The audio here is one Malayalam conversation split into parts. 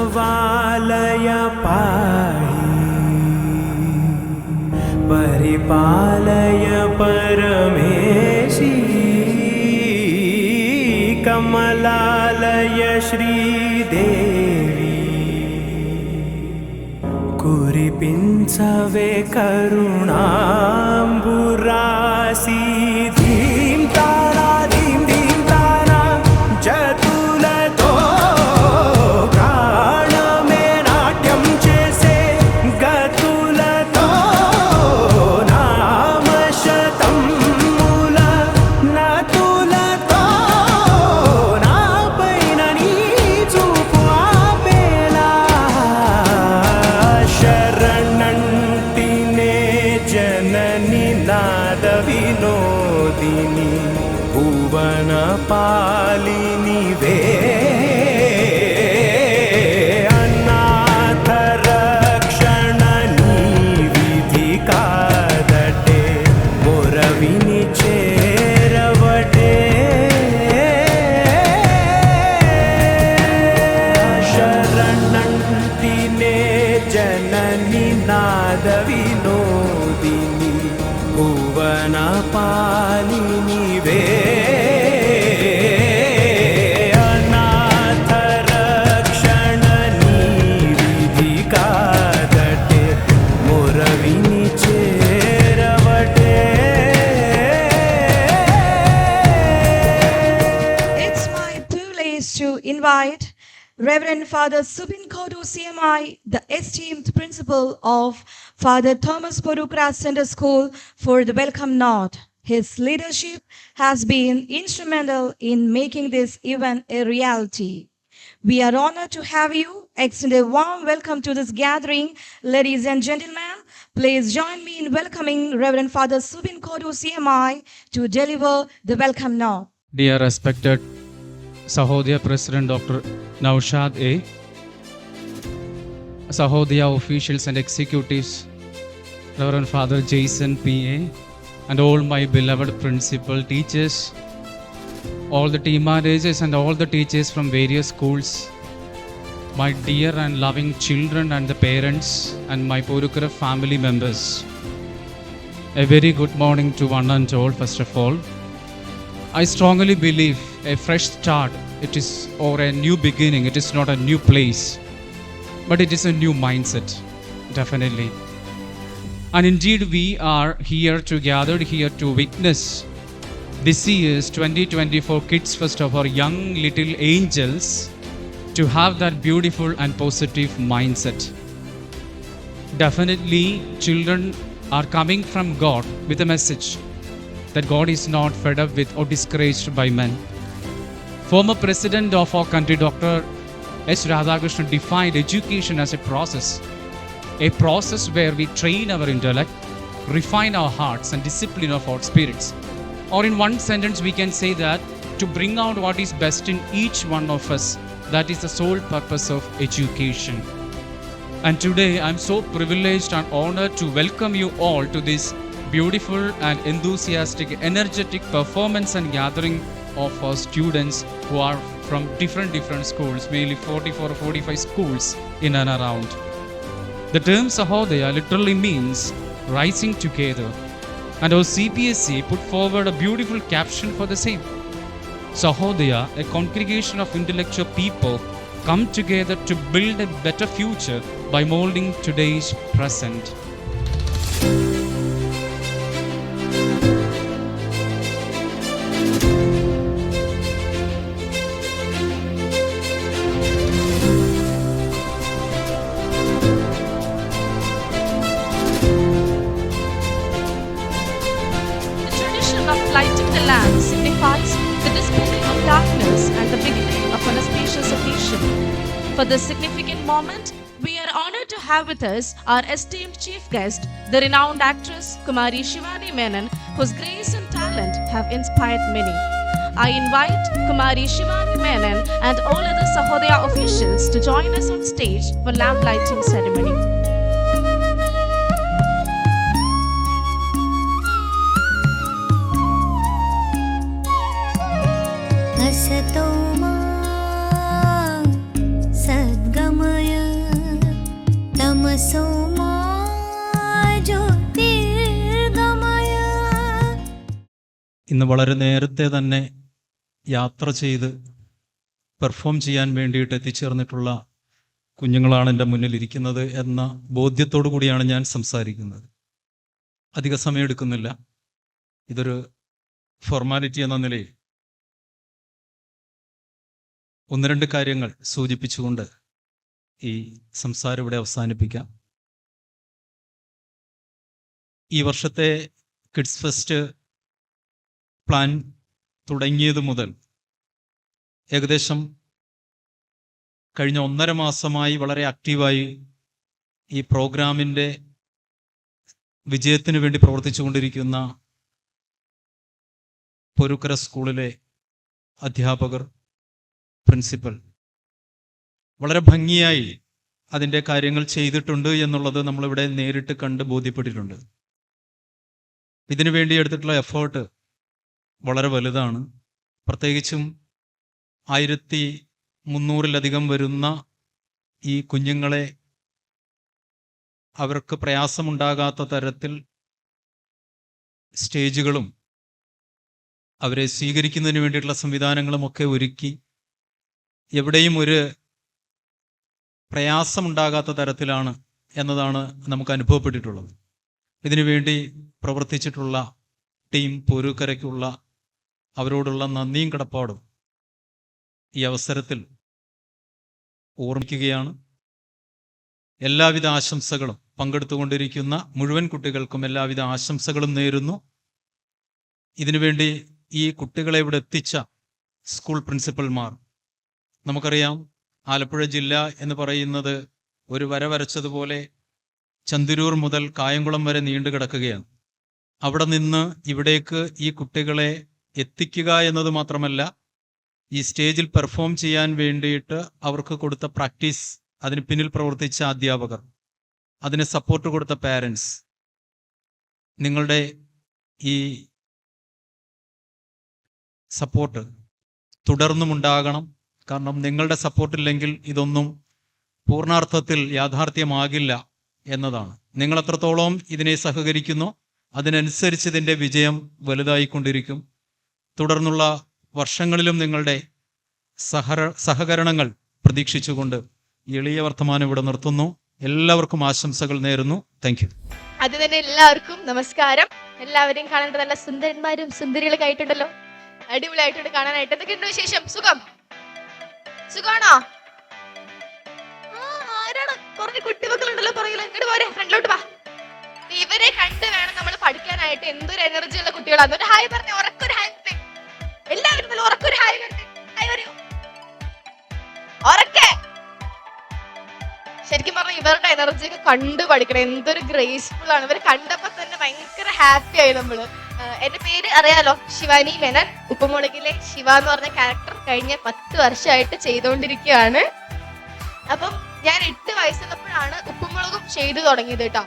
प्रणवालय पाहि परिपालय परमेशी कमलालय श्रीदेवी कुरिपिंचवे करुणांबुरासी धीम तारा धीम धीम तारा जतुलतो विनोदिनी भुवन पालिनी वे अनाथ रक्षणनी विधि कादटे मोरविनी चेरवटे शरणंतिने जननी नाद विनोदिनी भुवन पालिनी वे अनाथ रक्षणनी विधि कादटे मोरविनी चेरवटे. It's my privilege to invite Reverend Father Subin Kodu CMI, the esteemed principal of Father Thomas Porukra Center School, for the welcome nod. His leadership has been instrumental in making this event a reality. We are honored to have you. Extend a warm welcome to this gathering. Ladies and gentlemen, please join me in welcoming Reverend Father Subin Kodu CMI to deliver the welcome nod. Dear respected Sahodaya President Dr. Naushad A, Sahodaya officials and executives, Reverend Father Jason P.A., and all my beloved principal teachers, all the team managers and all the teachers from various schools, my dear and loving children and the parents and my Porukara family members. A very good morning to one and all. First of all, I strongly believe a fresh start, it is, or a new beginning, it is not a new place, but it is a new mindset, definitely. And indeed we are here gathered here to witness this year's 2024 Kids Fest of our young little angels to have that beautiful and positive mindset. Definitely children are coming from God with a message that God is not fed up with or discouraged by men. Former President of our country, Dr. S. Radhakrishnan, defined education as a process where we train our intellect, refine our hearts and discipline of our spirits. Or in one sentence we can say that to bring out what is best in each one of us, that is the sole purpose of education. And today I am so privileged and honored to welcome you all to this beautiful and enthusiastic, energetic performance and gathering of our students who are from different schools, mainly 44 or 45 schools in and around. The term Sahodaya literally means rising together, and our CPSC put forward a beautiful caption for the same. Sahodaya, a congregation of intellectual people, come together to build a better future by molding today's present. Lighting the lamp signifies the dispelling of darkness and the beginning of an auspicious occasion. For this significant moment, we are honored to have with us our esteemed chief guest, the renowned actress Kumari Shivani Menon, whose grace and talent have inspired many. I invite Kumari Shivani Menon and all other Sahodaya officials to join us on stage for lamp lighting ceremony. असतो मा सद्गमय तमसो मा ज्योतिर्गमय. ഇന്ന് വളരെ നേരത്തെ തന്നെ യാത്ര ചെയ്ത് പെർഫോം ചെയ്യാൻ വേണ്ടിയിട്ട് എത്തിച്ചേർന്നിട്ടുള്ള കുഞ്ഞുങ്ങളാണ് എൻ്റെ മുന്നിലിരിക്കുന്നത് എന്ന ബോധ്യത്തോടു കൂടിയാണ് ഞാൻ സംസാരിക്കുന്നത്. അധിക സമയമെടുക്കുന്നില്ല. ഇതൊരു ഫോർമാലിറ്റി എന്ന നിലയിൽ ഒന്ന് രണ്ട് കാര്യങ്ങൾ സൂചിപ്പിച്ചുകൊണ്ട് ഈ സംസാരം ഇവിടെ അവസാനിപ്പിക്കാം. ഈ വർഷത്തെ കിഡ്സ് ഫെസ്റ്റ് പ്ലാൻ തുടങ്ങിയത് മുതൽ ഏകദേശം കഴിഞ്ഞ 1.5 മാസമായി വളരെ ആക്റ്റീവായി ഈ പ്രോഗ്രാമിൻ്റെ വിജയത്തിന് വേണ്ടി പ്രവർത്തിച്ചു കൊണ്ടിരിക്കുന്ന പൊരുക്കര സ്കൂളിലെ അധ്യാപകർ, പ്രിൻസിപ്പൽ വളരെ ഭംഗിയായി അതിൻ്റെ കാര്യങ്ങൾ ചെയ്തിട്ടുണ്ട് എന്നുള്ളത് നമ്മളിവിടെ നേരിട്ട് കണ്ട് ബോധ്യപ്പെട്ടിട്ടുണ്ട്. ഇതിനു വേണ്ടി എടുത്തിട്ടുള്ള എഫേർട്ട് വളരെ വലുതാണ്. പ്രത്യേകിച്ചും 1300-ലധികം വരുന്ന ഈ കുഞ്ഞുങ്ങളെ അവർക്ക് പ്രയാസമുണ്ടാകാത്ത തരത്തിൽ സ്റ്റേജുകളും അവരെ സ്വീകരിക്കുന്നതിന് വേണ്ടിയിട്ടുള്ള സംവിധാനങ്ങളുമൊക്കെ ഒരുക്കി എവിടെയും ഒരു പ്രയാസമുണ്ടാകാത്ത തരത്തിലാണ് എന്നതാണ് നമുക്ക് അനുഭവപ്പെട്ടിട്ടുള്ളത്. ഇതിനുവേണ്ടി പ്രവർത്തിച്ചിട്ടുള്ള ടീം പൊരുക്കരയ്ക്കുള്ള അവരോടുള്ള നന്ദിയും കടപ്പാടും ഈ അവസരത്തിൽ ഓർമ്മിക്കുകയാണ്. എല്ലാവിധ ആശംസകളും പങ്കെടുത്തുകൊണ്ടിരിക്കുന്ന മുഴുവൻ കുട്ടികൾക്കും എല്ലാവിധ ആശംസകളും നേരുന്നു. ഇതിനുവേണ്ടി ഈ കുട്ടികളെ ഇവിടെ എത്തിച്ച സ്കൂൾ പ്രിൻസിപ്പൽമാർ, നമുക്കറിയാം ആലപ്പുഴ ജില്ല എന്ന് പറയുന്നത് ഒരു വര വരച്ചതുപോലെ ചന്തിരൂർ മുതൽ കായംകുളം വരെ നീണ്ടു കിടക്കുകയാണ്. അവിടെ നിന്ന് ഇവിടേക്ക് ഈ കുട്ടികളെ എത്തിക്കുക എന്നത് മാത്രമല്ല, ഈ സ്റ്റേജിൽ പെർഫോം ചെയ്യാൻ വേണ്ടിയിട്ട് അവർക്ക് കൊടുത്ത പ്രാക്ടീസ്, അതിന് പിന്നിൽ പ്രവർത്തിച്ച അധ്യാപകർ, അതിന് സപ്പോർട്ട് കൊടുത്ത പാരൻസ്, നിങ്ങളുടെ ഈ സപ്പോർട്ട് തുടർന്നുമുണ്ടാകണം. കാരണം നിങ്ങളുടെ സപ്പോർട്ടില്ലെങ്കിൽ ഇതൊന്നും പൂർണ്ണാർത്ഥത്തിൽ യാഥാർത്ഥ്യമാകില്ല എന്നതാണ്. നിങ്ങൾ എത്രത്തോളം ഇതിനെ സഹകരിക്കുന്നു അതിനനുസരിച്ച് ഇതിൻ്റെ വിജയം വലുതായിക്കൊണ്ടിരിക്കും. തുടർന്നുള്ള വർഷങ്ങളിലും നിങ്ങളുടെ സഹകരണങ്ങൾ പ്രതീക്ഷിച്ചുകൊണ്ട് എളിയ വർത്തമാനം ഇവിടെ നിർത്തുന്നു. എല്ലാവർക്കും ആശംസകൾ നേരുന്നു. Thank you. അത് തന്നെ എല്ലാവർക്കും നമസ്കാരം. എല്ലാവരെയും കാണാനായിട്ട് നല്ല സുന്ദരന്മാരും സുന്ദരികളൊക്കെ ആയിട്ടുണ്ടല്ലോ. അടിപൊളിയായിട്ടുണ്ട് കാണാനായിട്ട്. എന്തൊക്കെയുണ്ട് വിശേഷം? സുഖമാണോ? ആരാണ്? കുറച്ച് കുട്ടിമക്കളുണ്ടല്ലോ പുറകിൽ. ഇങ്ങോട്ട് പോരെ, ഫ്രണ്ടിലോട്ട് വാ. ഇവരെ കണ്ട് വേണം നമ്മൾ പഠിക്കാനായിട്ട്. എന്തൊരു എനർജി ഉള്ള കുട്ടികളാണ്. ഒരു ഹായ് പറഞ്ഞേ, ഉറക്കൊരു ഹായ് പറഞ്ഞേ. എല്ലാവരും നല്ല ഉറക്കൊരു ഹായ് പറഞ്ഞേ. ഹായ് പറയൂ ഉറക്കെ. ശരിക്കും പറഞ്ഞാൽ ഇവരുടെ എനർജി ഒക്കെ കണ്ടു പഠിക്കണം. എന്തൊരു ഗ്രേസ്ഫുൾ ആണ്. ഇവർ കണ്ടപ്പോ തന്നെ ഭയങ്കര ഹാപ്പി ആയി നമ്മള്. എന്റെ പേര് അറിയാലോ, ശിവാനി മേനൻ. ഉപ്പുമുളകിലെ ശിവ എന്ന് പറഞ്ഞ ക്യാരക്ടർ കഴിഞ്ഞ 10 വർഷമായിട്ട് ചെയ്തുകൊണ്ടിരിക്കുകയാണ്. അപ്പം ഞാൻ 8 വയസ്സുള്ളപ്പോഴാണ് ഉപ്പുമുളകും ചെയ്തു തുടങ്ങിയത് കേട്ടോ.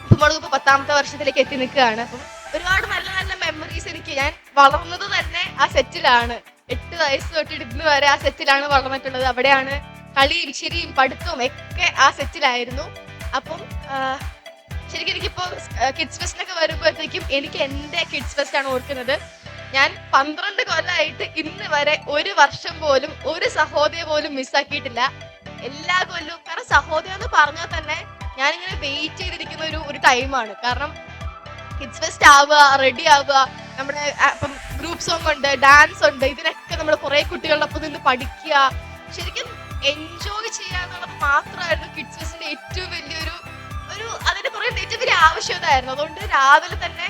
ഉപ്പുമുളക് ഇപ്പൊ 10ാമത്തെ വർഷത്തിലേക്ക് എത്തി നിൽക്കുകയാണ്. അപ്പം ഒരുപാട് നല്ല നല്ല മെമ്മറീസ് എനിക്ക്. ഞാൻ വളർന്നത് തന്നെ ആ സെറ്റിലാണ്. 8 വയസ്സ് തൊട്ടിട്ട് ഇന്ന് വരെ ആ സെറ്റിലാണ് വളർന്നിട്ടുള്ളത്. അവിടെയാണ് കളിയും ചിരിയും പഠിത്തവും ഒക്കെ ആ സെറ്റിലായിരുന്നു. അപ്പം ശരിക്കും എനിക്കിപ്പോ കിഡ്സ് ഫെസ്റ്റിനൊക്കെ വരുമ്പോഴത്തേക്കും എനിക്ക് എൻ്റെ കിഡ്സ് ഫെസ്റ്റ് ആണ് ഓർക്കുന്നത്. ഞാൻ 12 കൊല്ലമായിട്ട് ഇന്ന് വരെ ഒരു വർഷം പോലും ഒരു സഹോദയ പോലും മിസ്സാക്കിയിട്ടില്ല. എല്ലാ കൊല്ലവും. കാരണം സഹോദയ എന്ന് പറഞ്ഞാൽ തന്നെ ഞാനിങ്ങനെ വെയിറ്റ് ചെയ്തിരിക്കുന്ന ഒരു ടൈമാണ്. കാരണം കിഡ്സ് ഫെസ്റ്റ് ആവുക, റെഡി ആവുക, നമ്മുടെ ഇപ്പം ഗ്രൂപ്പ് സോങ് ഉണ്ട്, ഡാൻസ് ഉണ്ട്, ഇതിനൊക്കെ നമ്മൾ കുറെ കുട്ടികളൊപ്പം നിന്ന് പഠിക്കുക, ശരിക്കും എൻജോയ് ചെയ്യുക എന്നുള്ളത് മാത്രമായിരുന്നു കിഡ്സ് ഫെസ്റ്റിന്റെ ഏറ്റവും വലിയൊരു അതിന് പറയുന്നത് ഏറ്റവും വലിയ ആവശ്യകതയായിരുന്നു. അതുകൊണ്ട് രാവിലെ തന്നെ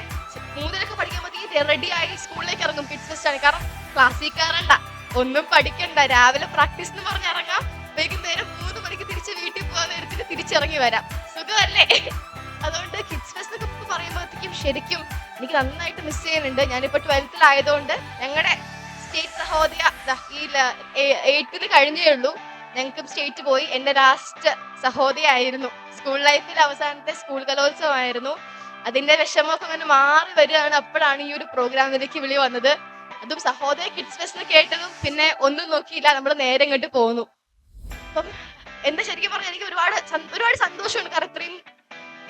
3-ാം പഠിക്കാൻ മതി റെഡിയായി സ്കൂളിലേക്ക് ഇറങ്ങും. കിഡ്സ് ഫെസ്റ്റ് ആണ്. കാരണം ക്ലാസ്സിൽ കയറണ്ട, ഒന്നും പഠിക്കണ്ട, രാവിലെ പ്രാക്ടീസ് എന്ന് പറഞ്ഞിറങ്ങാം, വൈകുന്നേരം 3 മണിക്ക് തിരിച്ച് വീട്ടിൽ പോകാൻ നേരത്തിന് തിരിച്ചിറങ്ങി വരാം. സുഖമല്ലേ? അതുകൊണ്ട് കിഡ്സ് ഫെസ്റ്റ് എന്നൊക്കെ പറയുമ്പോഴത്തേക്കും ശരിക്കും എനിക്ക് നന്നായിട്ട് മിസ് ചെയ്യുന്നുണ്ട്. ഞാനിപ്പോൾ 12th ആയതുകൊണ്ട് ഞങ്ങളുടെ സഹോദയ ഈ 8th കഴിഞ്ഞേ ഉള്ളൂ. ഞങ്ങൾക്കും സ്റ്റേറ്റ് പോയി. എൻ്റെ ലാസ്റ്റ് സഹോദയായിരുന്നു. സ്കൂൾ ലൈഫിൽ അവസാനത്തെ സ്കൂൾ കലോത്സവമായിരുന്നു. അതിന്റെ വിഷമമൊക്കെ അങ്ങനെ മാറി വരികയാണ്. അപ്പോഴാണ് ഈ ഒരു പ്രോഗ്രാമിലേക്ക് വിളി വന്നത്. അതും സഹോദയ കിഡ്സ് ഫെസ്റ്റ് കേട്ടതും പിന്നെ ഒന്നും നോക്കിയില്ല, നമ്മൾ നേരെ ഇങ്ങോട്ട് പോന്നു. അപ്പം എന്താ ശരിക്കും പറഞ്ഞാൽ എനിക്ക് ഒരുപാട് സന്തോഷമുണ്ട്. കാരണം ഇത്രയും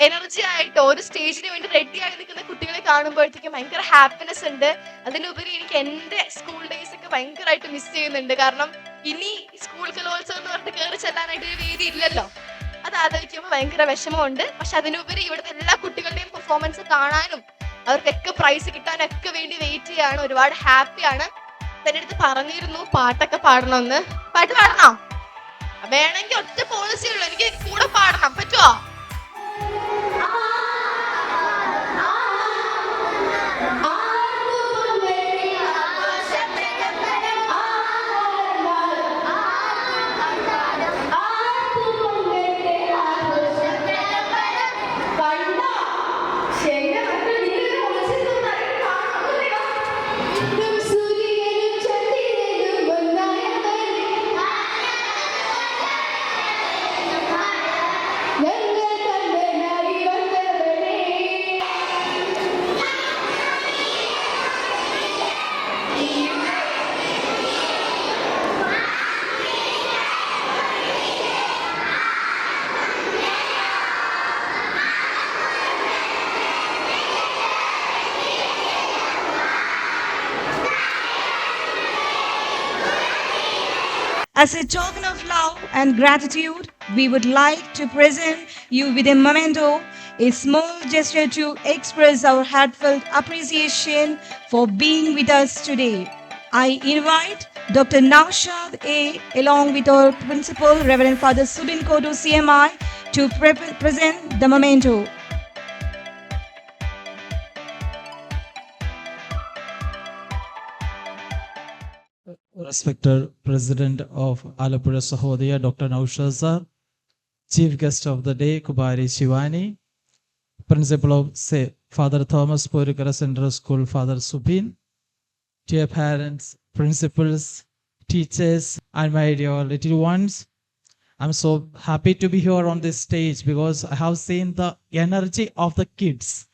എനർജി ആയിട്ട് ഒരു സ്റ്റേജിന് വേണ്ടി റെഡി ആയി നിൽക്കുന്ന കുട്ടികളെ കാണുമ്പോഴത്തേക്കും ഭയങ്കര ഹാപ്പിനെസ് ഉണ്ട്. അതിലുപരി എനിക്ക് എൻ്റെ സ്കൂൾ ഡേയ്സ് ഒക്കെ ഭയങ്കരമായിട്ട് മിസ് ചെയ്യുന്നുണ്ട്. കാരണം ഇനി സ്കൂൾ കലോത്സവം എന്ന് പറഞ്ഞിട്ട് കയറി ചെല്ലാനായിട്ട് ഒരു വേദി ഇല്ലല്ലോ. അത് ആലോചിക്കുമ്പോൾ ഭയങ്കര വിഷമമുണ്ട്. പക്ഷെ അതിനുപരി ഇവിടുത്തെ എല്ലാ കുട്ടികളുടെയും പെർഫോമൻസ് കാണാനും അവർക്കൊക്കെ പ്രൈസ് കിട്ടാനൊക്കെ വേണ്ടി വെയിറ്റ് ചെയ്യാണ്. ഒരുപാട് ഹാപ്പിയാണ്. എൻ്റെ അടുത്ത് പറഞ്ഞിരുന്നു പാട്ടൊക്കെ പാടണമെന്ന്. പാട്ട് പാടണോ? വേണമെങ്കിൽ ഒറ്റ പോളിസി ഉള്ളൂ, എനിക്ക് കൂടെ പാടണം. പറ്റുമോ? As a token of love and gratitude, we would like to present you with a memento, a small gesture to express our heartfelt appreciation for being with us today. I invite Dr. Naushad A. along with our principal, Reverend Father Subin Kodu CMI, to present the memento. Respected President of Alappuzha Sahodaya, Dr. Naushad sir, Chief Guest of the Day, Kubari Shivani, Principal of Father Thomas Porukara Central School, Father Subin, dear parents, principals, teachers, and my dear little ones. I'm so happy to be here on this stage because I have seen the energy of the kids,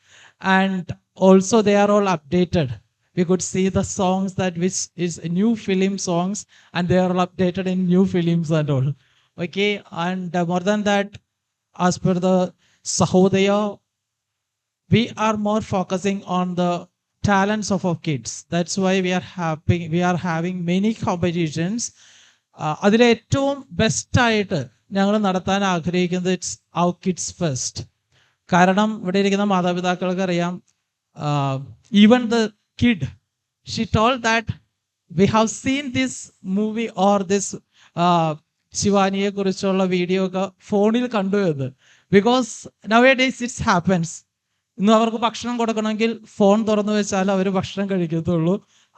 and also they are all updated. We could see the songs that which is new film songs, and they are updated in new films and all. Okay, and more than that, as per the Sahodaya, we are more focusing on the talents of our kids. That's why we are having many competitions. അതിൽ ഏറ്റവും ബെസ്റ്റായിട്ട് ഞങ്ങൾ നടത്താൻ ആഗ്രഹിക്കുന്നത് ഇറ്റ്സ് അവർ കിഡ്സ് ഫസ്റ്റ്. കാരണം ഇവിടെ ഇരിക്കുന്ന മാതാപിതാക്കൾക്ക് അറിയാം, even the kid, she told that we have seen this movie or this ശിവാനിയെ കുറിച്ചുള്ള വീഡിയോ ഒക്കെ ഫോണിൽ കണ്ടു എന്ന്. Because nowadays it's happens. ഇന്ന് അവർക്ക് ഭക്ഷണം കൊടുക്കണമെങ്കിൽ ഫോൺ തുറന്നു വെച്ചാൽ അവർ ഭക്ഷണം കഴിക്കത്തുള്ളൂ,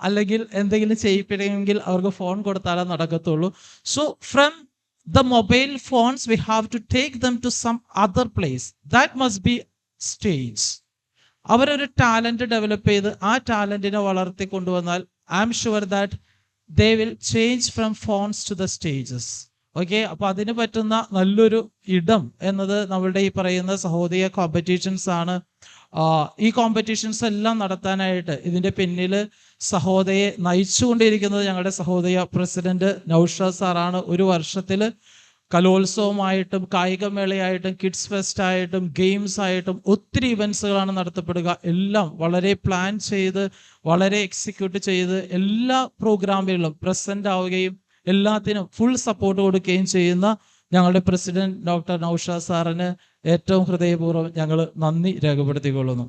അല്ലെങ്കിൽ എന്തെങ്കിലും ചെയ്യിപ്പിക്കണമെങ്കിൽ അവർക്ക് ഫോൺ കൊടുത്താലേ നടക്കത്തുള്ളൂ. So from the mobile phones we have to take them to some other place. That must be stage. അവരൊരു ടാലൻറ്റ് ഡെവലപ്പ് ചെയ്ത് ആ ടാലൻറ്റിനെ വളർത്തി കൊണ്ടുവന്നാൽ I am sure that they will change from phones to the stages. Okay, അപ്പോൾ അതിന് പറ്റുന്ന നല്ലൊരു ഇടം എന്നത് നമ്മളുടെ ഈ പറയുന്ന സഹോദയ കോമ്പറ്റീഷൻസ് ആണ്. ഈ കോമ്പറ്റീഷൻസ് എല്ലാം നടത്താനായിട്ട് ഇതിൻ്റെ പിന്നിൽ സഹോദയെ നയിച്ചുകൊണ്ടിരിക്കുന്നത് ഞങ്ങളുടെ സഹോദയ പ്രസിഡന്റ് നൗഷാദ് സാറാണ്. ഒരു വർഷത്തിൽ കലോത്സവമായിട്ടും കായികമേളയായിട്ടും കിഡ്സ് ഫെസ്റ്റ് ആയിട്ടും ഗെയിംസ് ആയിട്ടും ഒത്തിരി ഇവൻസുകളാണ് നടത്തപ്പെടുക. എല്ലാം വളരെ പ്ലാൻ ചെയ്ത് വളരെ എക്സിക്യൂട്ട് ചെയ്ത് എല്ലാ പ്രോഗ്രാമുകളിലും പ്രസന്റ് ആവുകയും എല്ലാത്തിനും ഫുൾ സപ്പോർട്ട് കൊടുക്കുകയും ചെയ്യുന്ന ഞങ്ങളുടെ പ്രസിഡന്റ് ഡോക്ടർ നൗഷാദ് സാറിന് ഏറ്റവും ഹൃദയപൂർവ്വം ഞങ്ങൾ നന്ദി രേഖപ്പെടുത്തിക്കൊള്ളുന്നു.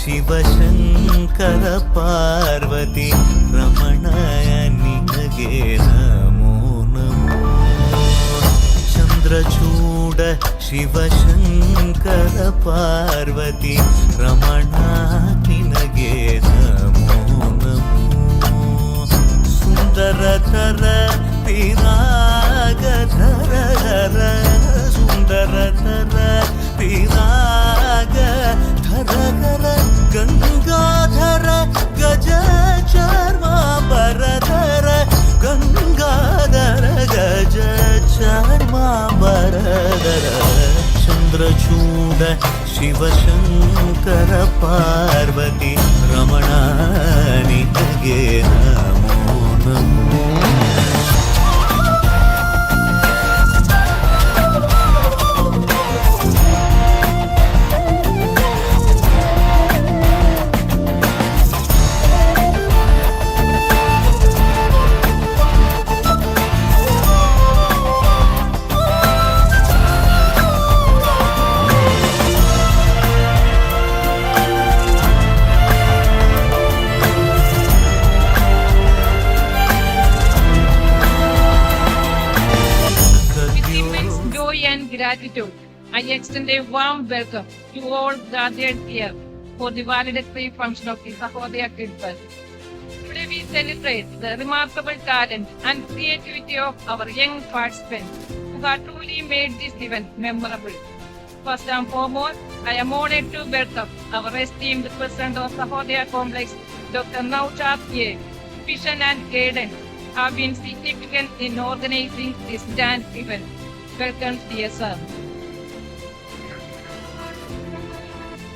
ಶಿವಶಂಕರ ಪಾರ್ವತಿ ರಮಣಯ ನಿನಗೆ ನಮೋ ನಮೋ. ಚಂದ್ರಚೂಡ ಶಿವಶಂಕರ ಪಾರ್ವತಿ ರಮಣ ನಿನಗೆ ನಮೋ ನಮೋ. ಸುಂದರತರ ಪಿರಾಗಧರ ಧರ ಸುಂದರತರ ಪಿರಾಗ ಧರ ಧರ ಗಂಗಾಧರ ಗಜ ಚಾರ್ಮಾಂಬರಧರ ಗಂಗಾಧರ ಗಜ ಚಾರ್ಮಾಂಬರಧರ. ಚಂದ್ರಚೂಡ ಶಿವಶಂಕರ ಪಾರ್ವತಿ ರಮಣ ನಿನಗೆ ನಮೋ ನಮೋ. With immense joy and gratitude, I extend a warm welcome to all gathered here for the valedictory function of the Sahodaya Kids Fest. Today we celebrate the remarkable talent and creativity of our young participants who have truly made this event memorable. First and foremost, I am honored to welcome our esteemed President of Sahodaya Complex, Dr. Naushad A. Vision and guidance have been significant in organizing this grand event. Welcome, dear sir.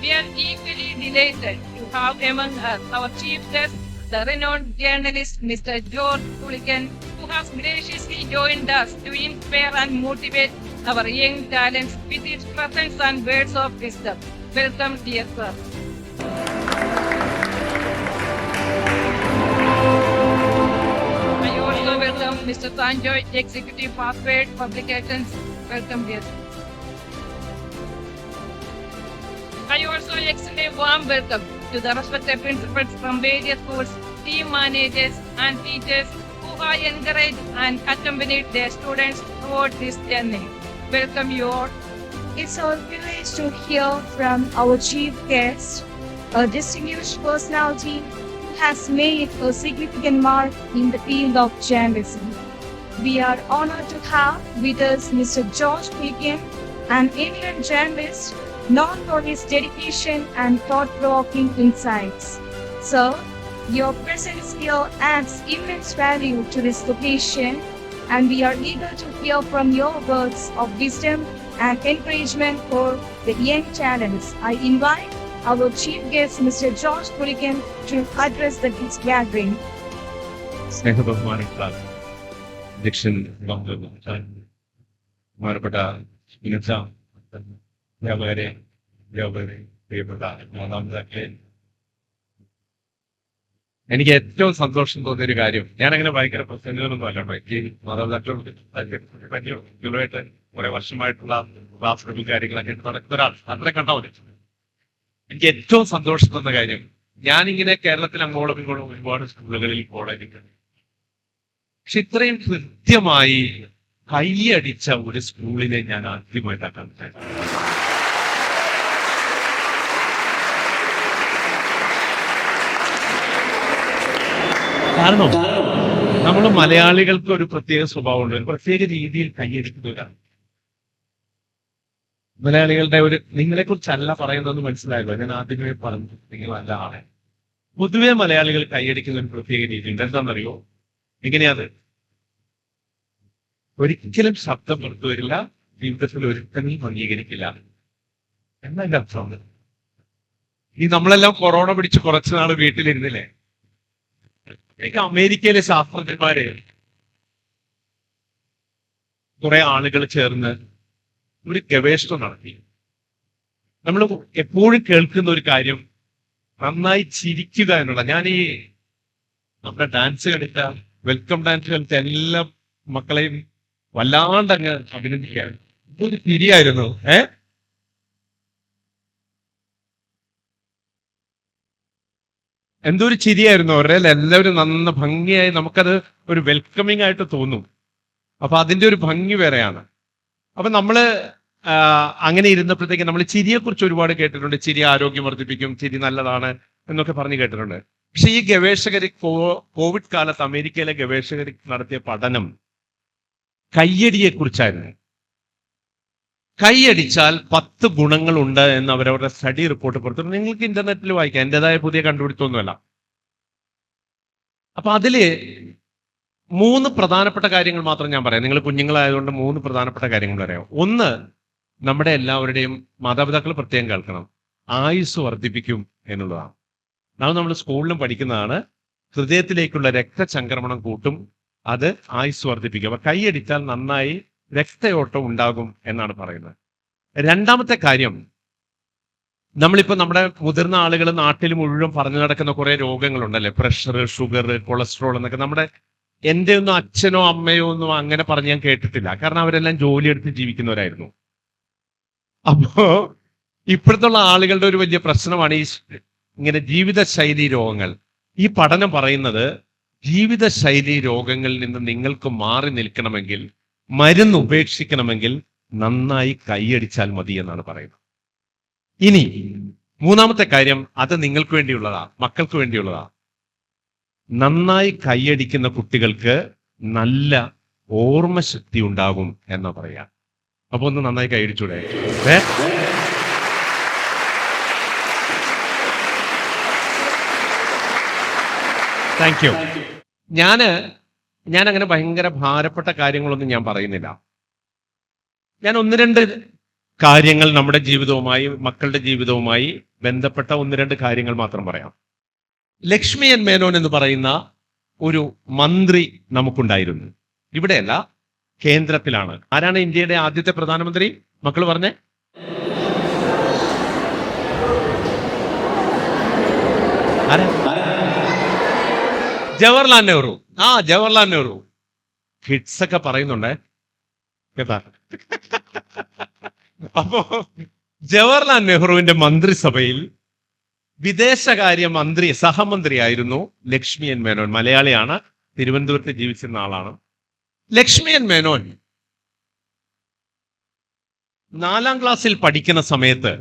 We are equally delighted to have among us our chief guest, the renowned journalist Mr. George Pulikan, who has graciously joined us to inspire and motivate our young talents with his presence and words of wisdom. Welcome, dear sir. I also welcome Mr. Sanjoy, Executive Password Publications. Welcome, dear sir. I also extend a warm welcome to the respected principals from various schools, team managers and teachers who have encouraged and accompanied their students throughout this journey. Welcome you all. It's our privilege to hear from our chief guest, a distinguished personality who has made a significant mark in the field of journalism. We are honored to have with us Mr. George Pulikan, an eminent journalist known for his dedication and thought-provoking insights. Sir, your presence here adds immense value to this occasion, and we are eager to hear from your words of wisdom and encouragement for the young talents. I invite our chief guest, Mr. George Pulikan, to address the gathering. സ്നേഹബഹുമാനമുള്ള അധ്യക്ഷൻ ഡോക്ടർ ബഹുമാനപ്പെട്ട വ്യാപാരെ പ്രിയപ്പെട്ട മാതാപിതാക്കളെ, എനിക്ക് ഏറ്റവും സന്തോഷം തോന്നിയ ഒരു കാര്യം, ഞാനങ്ങനെ ഭയങ്കര പ്രസംഗങ്ങളൊന്നും അല്ല കേട്ടോ. എനിക്ക് മാതാപിതാക്കളോട് കുട്ടികളുമായിട്ട് കുറെ വർഷമായിട്ടുള്ള ക്ലാസ്സുകളും കാര്യങ്ങളൊക്കെ നടക്കുന്ന ഒരാൾ അത്ര കണ്ടാൽ മതി. എനിക്ക് ഏറ്റവും സന്തോഷം തോന്നുന്ന കാര്യം, ഞാനിങ്ങനെ കേരളത്തിൽ അങ്ങോളം ഇങ്ങോളം ഒരുപാട് സ്കൂളുകളിൽ കോളേജിൽ, പക്ഷെ ഇത്രയും കൃത്യമായി കൈയടിച്ച ഒരു സ്കൂളിനെ ഞാൻ ആദ്യമായിട്ടാണ് കണ്ടത്. കാരണം നമ്മൾ മലയാളികൾക്ക് ഒരു പ്രത്യേക സ്വഭാവമുണ്ട്, ഒരു പ്രത്യേക രീതിയിൽ കൈയടിക്കുന്നവരാണ് മലയാളികളുടെ. നിങ്ങളെ കുറിച്ചല്ല പറയുന്നതെന്ന് മനസ്സിലായല്ലോ, ഞാൻ ആദ്യമേ പറഞ്ഞു നിങ്ങൾ നല്ല ആളെ. പൊതുവെ മലയാളികൾ കൈയടിക്കുന്ന ഒരു പ്രത്യേക രീതിയുണ്ട്. എന്താണെന്നറിയോ? എങ്ങനെയാത്? ഒരിക്കലും ശബ്ദം പുറത്തു വരില്ല, ജീവിതത്തിൽ ഒരിക്കലും അംഗീകരിക്കില്ല എന്നതിന്റെ അർത്ഥമുണ്ട്. ഈ നമ്മളെല്ലാം കൊറോണ പിടിച്ച് കുറച്ചു നാൾ വീട്ടിലിരുന്നില്ലേ? എനിക്ക് അമേരിക്കയിലെ ശാസ്ത്രജ്ഞന്മാര് കുറെ ആളുകൾ ചേർന്ന് ഒരു ഗവേഷണം നടത്തി. നമ്മൾ എപ്പോഴും കേൾക്കുന്ന ഒരു കാര്യം, നന്നായി ചിരിക്കുക എന്നുള്ള. ഞാൻ ഈ നമ്മുടെ ഡാൻസ് കളിച്ച, വെൽക്കം ഡാൻസ് കളിച്ച എല്ലാ മക്കളെയും വല്ലാണ്ട് അങ്ങ് അഭിനന്ദിക്കുകയാണ്. ഇതൊരു ചിരിയായിരുന്നു. എന്തൊരു ചിരിയായിരുന്നു അവരുടെ. എല്ലാവരും നന്ന ഭംഗിയായി, നമുക്കത് ഒരു വെൽക്കമിങ് ആയിട്ട് തോന്നും. അപ്പൊ അതിന്റെ ഒരു ഭംഗി വേറെയാണ്. അപ്പൊ നമ്മള് അങ്ങനെ ഇരുന്നപ്പോഴത്തേക്ക് നമ്മൾ ചിരിയെക്കുറിച്ച് ഒരുപാട് കേട്ടിട്ടുണ്ട്. ചിരി ആരോഗ്യം വർദ്ധിപ്പിക്കും, ചിരി നല്ലതാണ് എന്നൊക്കെ പറഞ്ഞു കേട്ടിട്ടുണ്ട്. പക്ഷെ ഈ ഗവേഷകർ കോവിഡ് കാലത്ത് അമേരിക്കയിലെ ഗവേഷകർ നടത്തിയ പഠനം കയ്യടിയെ കുറിച്ചായിരുന്നു. കൈയടിച്ചാൽ 10 ഗുണങ്ങളുണ്ട് എന്ന് അവരവരുടെ സ്റ്റഡി റിപ്പോർട്ട് പുറത്തു. നിങ്ങൾക്ക് ഇന്റർനെറ്റിൽ വായിക്കാം, എന്റേതായ പുതിയ കണ്ടുപിടുത്തമൊന്നുമല്ല. അപ്പൊ അതില് 3 പ്രധാനപ്പെട്ട കാര്യങ്ങൾ മാത്രം ഞാൻ പറയാം. നിങ്ങൾ കുഞ്ഞുങ്ങളായതുകൊണ്ട് 3 പ്രധാനപ്പെട്ട കാര്യങ്ങൾ പറയാം. ഒന്ന്, നമ്മുടെ എല്ലാവരുടെയും മാതാപിതാക്കൾ പ്രത്യേകം കേൾക്കണം, ആയുസ് വർദ്ധിപ്പിക്കും എന്നുള്ളതാണ്. നമ്മൾ സ്കൂളിലും പഠിക്കുന്നതാണ്. ഹൃദയത്തിലേക്കുള്ള രക്തചംക്രമണം കൂട്ടും, അത് ആയുസ് വർദ്ധിപ്പിക്കും. അപ്പൊ കൈയടിച്ചാൽ നന്നായി രക്തയോട്ടം ഉണ്ടാകും എന്നാണ് പറയുന്നത്. രണ്ടാമത്തെ കാര്യം, നമ്മളിപ്പോ നമ്മുടെ മുതിർന്ന ആളുകൾ നാട്ടിൽ മുഴുവൻ പറഞ്ഞു നടക്കുന്ന കുറെ രോഗങ്ങളുണ്ടല്ലേ, പ്രഷർ, ഷുഗർ, കൊളസ്ട്രോൾ എന്നൊക്കെ. എൻ്റെ ഒന്നും അച്ഛനോ അമ്മയോ ഒന്നും അങ്ങനെ പറഞ്ഞ് ഞാൻ കേട്ടിട്ടില്ല. കാരണം അവരെല്ലാം ജോലിയെടുത്ത് ജീവിക്കുന്നവരായിരുന്നു. അപ്പോ ഇപ്പോഴത്തുള്ള ആളുകളുടെ ഒരു വലിയ പ്രശ്നമാണ് ഇങ്ങനെ ജീവിതശൈലി രോഗങ്ങൾ. ഈ പഠനം പറയുന്നത് ജീവിതശൈലി രോഗങ്ങളിൽ നിന്ന് നിങ്ങൾക്ക് മാറി നിൽക്കണമെങ്കിൽ, മരുന്ന് ഉപേക്ഷിക്കണമെങ്കിൽ നന്നായി കൈയടിച്ചാൽ മതി എന്നാണ് പറയുന്നത്. ഇനി 3ാമത്തെ കാര്യം, അത് നിങ്ങൾക്ക് വേണ്ടിയുള്ളതാ, മക്കൾക്ക് വേണ്ടിയുള്ളതാ. നന്നായി കൈയടിക്കുന്ന കുട്ടികൾക്ക് നല്ല ഓർമ്മശക്തി ഉണ്ടാകും എന്നാ പറയാ. അപ്പൊ ഒന്ന് നന്നായി കൈയടിച്ചൂടെ? Thank you. ഞാൻ അങ്ങനെ ഭയങ്കര ഭാരപ്പെട്ട കാര്യങ്ങളൊന്നും ഞാൻ പറയുന്നില്ല. ഞാൻ 1-2 കാര്യങ്ങൾ നമ്മുടെ ജീവിതവുമായി, മക്കളുടെ ജീവിതവുമായി ബന്ധപ്പെട്ട 1-2 കാര്യങ്ങൾ മാത്രം പറയാം. ലക്ഷ്മി എൻ മേനോൻ എന്ന് പറയുന്ന ഒരു മന്ത്രി നമുക്കുണ്ടായിരുന്നു. ഇവിടെയല്ല, കേന്ദ്രത്തിലാണ്. ആരാണ് ഇന്ത്യയുടെ ആദ്യത്തെ പ്രധാനമന്ത്രി? മക്കൾ പറഞ്ഞേ. ജവഹർലാൽ നെഹ്റു. ജവഹർലാൽ നെഹ്റു. കിഡ്സ് ഒക്കെ പറയുന്നുണ്ടേ കേട്ടാ. അപ്പോ ജവഹർലാൽ നെഹ്റുവിന്റെ മന്ത്രിസഭയിൽ വിദേശകാര്യ മന്ത്രി, സഹമന്ത്രിയായിരുന്നു ലക്ഷ്മി എൻ മേനോൻ. മലയാളിയാണ്, തിരുവനന്തപുരത്ത് ജീവിച്ചിരുന്ന ആളാണ്. ലക്ഷ്മി എൻ മേനോൻ 4ാം ക്ലാസ്സിൽ പഠിക്കുന്ന സമയത്ത്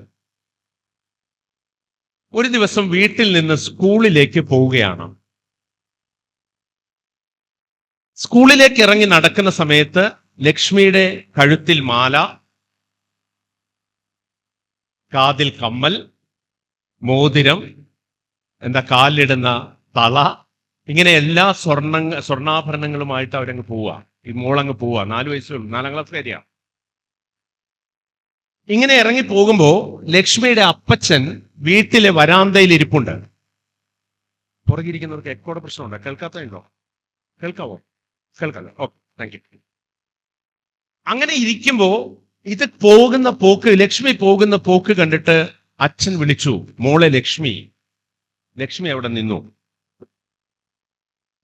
ഒരു ദിവസം വീട്ടിൽ നിന്ന് സ്കൂളിലേക്ക് പോവുകയാണ്. സ്കൂളിലേക്ക് ഇറങ്ങി നടക്കുന്ന സമയത്ത് ലക്ഷ്മിയുടെ കഴുത്തിൽ മാല, കാതിൽ കമ്മൽ, മോതിരം, കാലിലിടുന്ന തള, ഇങ്ങനെ എല്ലാ സ്വർണ്ണാഭരണങ്ങളുമായിട്ട് അവരങ്ങ് പോവുക. ഈ മോളങ്ങ് പോവുക. 4 വയസ്സുള്ളൂ, 4ാം ക്ലാസ്സുകാരിയാണ്. ഇങ്ങനെ ഇറങ്ങി പോകുമ്പോ ലക്ഷ്മിയുടെ അപ്പച്ചൻ വീട്ടിലെ വരാന്തയിൽ ഇരിപ്പുണ്ട്. പുറകിരിക്കുന്നവർക്ക് എക്കോടെ പ്രശ്നമുണ്ടോ? കേൾക്കാത്തതുണ്ടോ? കേൾക്കാവോ? കേൾക്കാമോ? Okay, thank you. അങ്ങനെ ഇരിക്കുമ്പോ ഇത് പോകുന്ന പോക്ക്, ലക്ഷ്മി പോകുന്ന പോക്ക് കണ്ടിട്ട് അച്ഛൻ വിളിച്ചു, മോളെ ലക്ഷ്മി. ലക്ഷ്മി അവിടെ നിന്നു.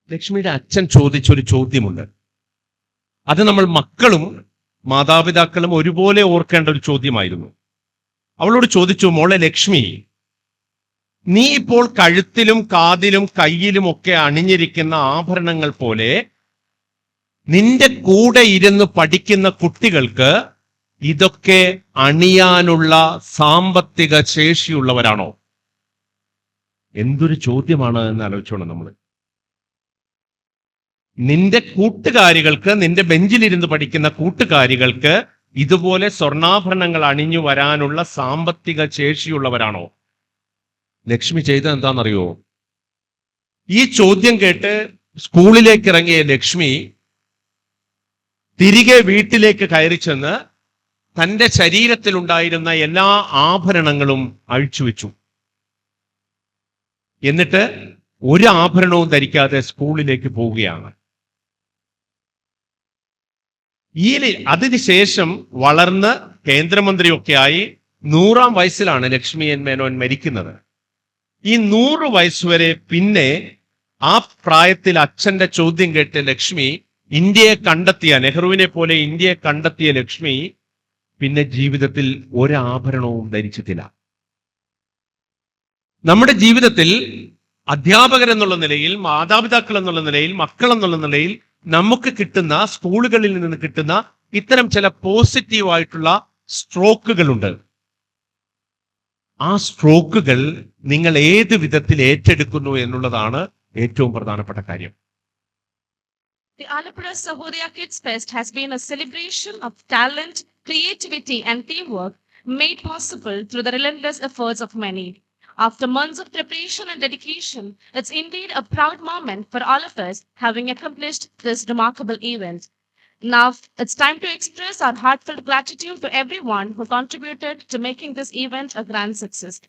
ലക്ഷ്മിയുടെ അച്ഛൻ ചോദിച്ചൊരു ചോദ്യമുണ്ട്. അത് നമ്മൾ മക്കളും മാതാപിതാക്കളും ഒരുപോലെ ഓർക്കേണ്ട ഒരു ചോദ്യമായിരുന്നു. അവളോട് ചോദിച്ചു, മോളെ ലക്ഷ്മി, നീ ഇപ്പോൾ കഴുത്തിലും കാതിലും കയ്യിലും ഒക്കെ അണിഞ്ഞിരിക്കുന്ന ആഭരണങ്ങൾ പോലെ നിന്റെ കൂടെ ഇരുന്ന് പഠിക്കുന്ന കുട്ടികൾക്ക് ഇതൊക്കെ അണിയാനുള്ള സാമ്പത്തിക ശേഷിയുള്ളവരാണോ? എന്തൊരു ചോദ്യമാണ് എന്ന് ആലോചിച്ചോണം നമ്മൾ. നിന്റെ കൂട്ടുകാരികൾക്ക്, നിന്റെ ബെഞ്ചിലിരുന്ന് പഠിക്കുന്ന കൂട്ടുകാരികൾക്ക് ഇതുപോലെ സ്വർണ്ണാഭരണങ്ങൾ അണിഞ്ഞു വരാനുള്ള സാമ്പത്തിക ശേഷിയുള്ളവരാണോ? ലക്ഷ്മി ചെയ്തത് എന്താണെന്നറിയോ? ഈ ചോദ്യം കേട്ട് സ്കൂളിലേക്ക് ഇറങ്ങിയ ലക്ഷ്മി തിരികെ വീട്ടിലേക്ക് കയറി ചെന്ന് തന്റെ ശരീരത്തിലുണ്ടായിരുന്ന എല്ലാ ആഭരണങ്ങളും അഴിച്ചുവെച്ചു. എന്നിട്ട് ഒരു ആഭരണവും ധരിക്കാതെ സ്കൂളിലേക്ക് പോവുകയാണ്. അതിനുശേഷം വളർന്ന് കേന്ദ്രമന്ത്രിയൊക്കെയായി 100ാം വയസ്സിലാണ് ലക്ഷ്മി എൻ മേനോൻ മരിക്കുന്നത്. ഈ 100 വയസ്സുവരെ പിന്നെ ആ പ്രായത്തിൽ അച്ഛന്റെ ചോദ്യം കേട്ട് ലക്ഷ്മി ഇന്ത്യയെ കണ്ടെത്തിയ, നെഹ്റുവിനെ പോലെ ഇന്ത്യയെ കണ്ടെത്തിയ ലക്ഷ്മി പിന്നെ ജീവിതത്തിൽ ഒരാഭരണവും ധരിച്ചിട്ടില്ല. നമ്മുടെ ജീവിതത്തിൽ അധ്യാപകരെന്നുള്ള നിലയിൽ, മാതാപിതാക്കൾ എന്നുള്ള നിലയിൽ, മക്കൾ എന്നുള്ള നിലയിൽ നമുക്ക് കിട്ടുന്ന, സ്കൂളുകളിൽ നിന്ന് കിട്ടുന്ന ഇത്തരം ചില പോസിറ്റീവായിട്ടുള്ള സ്ട്രോക്കുകളുണ്ട്. ആ സ്ട്രോക്കുകൾ നിങ്ങൾ ഏത് വിധത്തിൽ ഏറ്റെടുക്കുന്നു എന്നുള്ളതാണ് ഏറ്റവും പ്രധാനപ്പെട്ട കാര്യം. The Alapura Sahodaya Kids Fest has been a celebration of talent, creativity, and teamwork made possible through the relentless efforts of many. After months of preparation and dedication, it's indeed a proud moment for all of us having accomplished this remarkable event. Now, it's time to express our heartfelt gratitude to everyone who contributed to making this event a grand success.